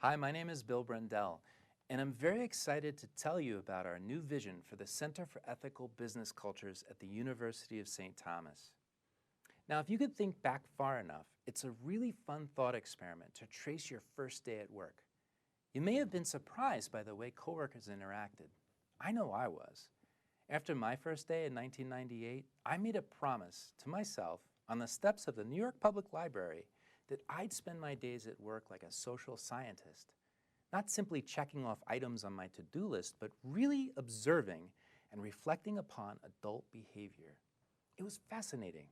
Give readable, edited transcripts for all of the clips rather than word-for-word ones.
Hi, my name is Bill Brendel, and I'm very excited to tell you about our new vision for the Center for Ethical Business Cultures at the University of St. Thomas. Now, if you could think back far enough, it's a really fun thought experiment to trace your first day at work. You may have been surprised by the way coworkers interacted. I know I was. After my first day in 1998, I made a promise to myself on the steps of the New York Public Library that I'd spend my days at work like a social scientist, not simply checking off items on my to-do list, but really observing and reflecting upon adult behavior. It was fascinating,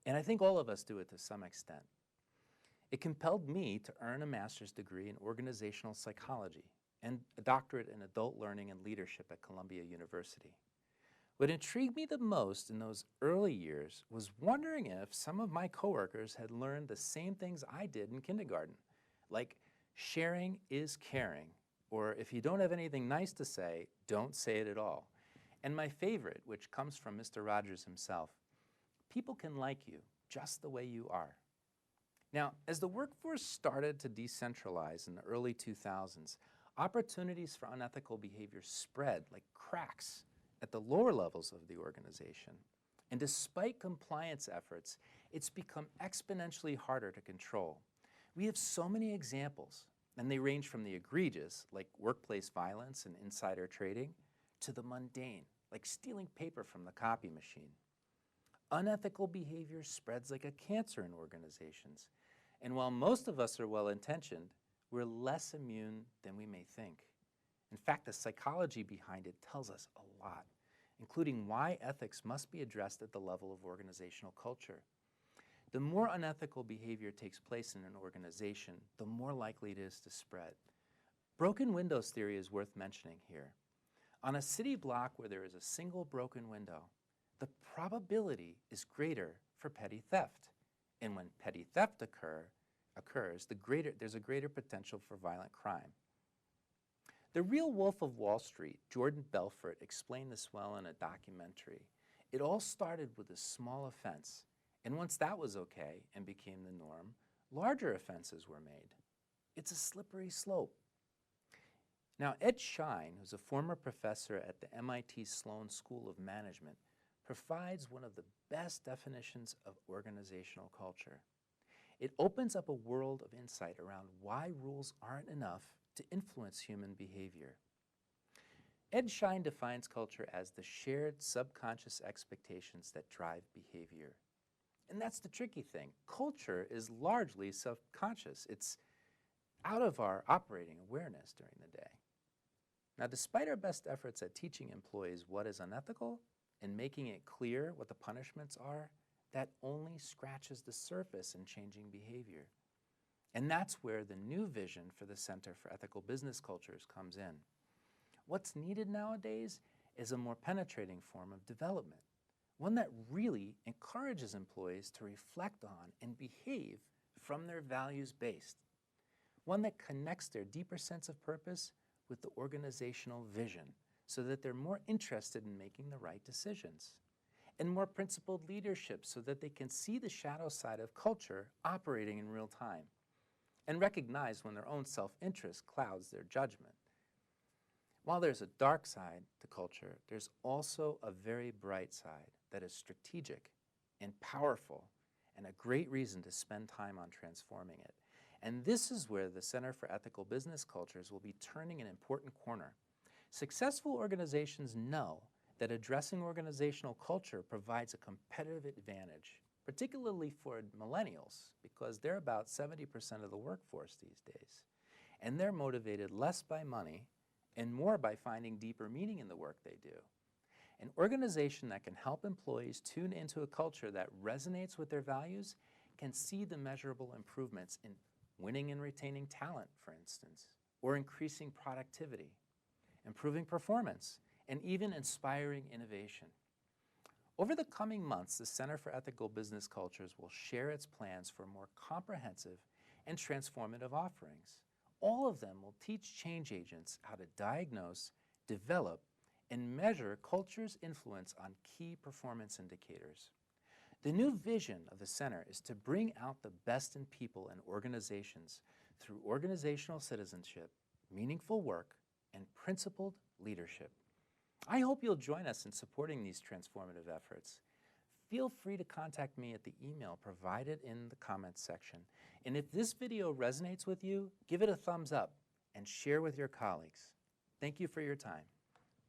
and I think all of us do it to some extent. It compelled me to earn a master's degree in organizational psychology and a doctorate in adult learning and leadership at Columbia University. What intrigued me the most in those early years was wondering if some of my coworkers had learned the same things I did in kindergarten, like sharing is caring, or if you don't have anything nice to say, don't say it at all. And my favorite, which comes from Mr. Rogers himself, people can like you just the way you are. Now, as the workforce started to decentralize in the early 2000s, opportunities for unethical behavior spread like cracks at the lower levels of the organization. And despite compliance efforts, it's become exponentially harder to control. We have so many examples, and they range from the egregious, like workplace violence and insider trading, to the mundane, like stealing paper from the copy machine. Unethical behavior spreads like a cancer in organizations. And while most of us are well-intentioned, we're less immune than we may think. In fact, the psychology behind it tells us a lot, including why ethics must be addressed at the level of organizational culture. The more unethical behavior takes place in an organization, the more likely it is to spread. Broken windows theory is worth mentioning here. On a city block where there is a single broken window, the probability is greater for petty theft. And when petty theft occurs, there's a greater potential for violent crime. The Real Wolf of Wall Street, Jordan Belfort, explained this well in a documentary. It all started with a small offense, and once that was okay and became the norm, larger offenses were made. It's a slippery slope. Now, Ed Schein, who's a former professor at the MIT Sloan School of Management, provides one of the best definitions of organizational culture. It opens up a world of insight around why rules aren't enough to influence human behavior. Ed Schein defines culture as the shared subconscious expectations that drive behavior. And that's the tricky thing. Culture is largely subconscious. It's out of our operating awareness during the day. Now, despite our best efforts at teaching employees what is unethical and making it clear what the punishments are, that only scratches the surface in changing behavior. And that's where the new vision for the Center for Ethical Business Cultures comes in. What's needed nowadays is a more penetrating form of development, one that really encourages employees to reflect on and behave from their values-based, one that connects their deeper sense of purpose with the organizational vision so that they're more interested in making the right decisions, and more principled leadership so that they can see the shadow side of culture operating in real time and recognize when their own self-interest clouds their judgment. While there's a dark side to culture, there's also a very bright side that is strategic and powerful and a great reason to spend time on transforming it. And this is where the Center for Ethical Business Cultures will be turning an important corner. Successful organizations know that addressing organizational culture provides a competitive advantage, particularly for millennials, because they're about 70% of the workforce these days. And they're motivated less by money and more by finding deeper meaning in the work they do. An organization that can help employees tune into a culture that resonates with their values can see the measurable improvements in winning and retaining talent, for instance, or increasing productivity, improving performance, and even inspiring innovation. Over the coming months, the Center for Ethical Business Cultures will share its plans for more comprehensive and transformative offerings. All of them will teach change agents how to diagnose, develop, and measure culture's influence on key performance indicators. The new vision of the center is to bring out the best in people and organizations through organizational citizenship, meaningful work, and principled leadership. I hope you'll join us in supporting these transformative efforts. Feel free to contact me at the email provided in the comments section. And if this video resonates with you, give it a thumbs up and share with your colleagues. Thank you for your time.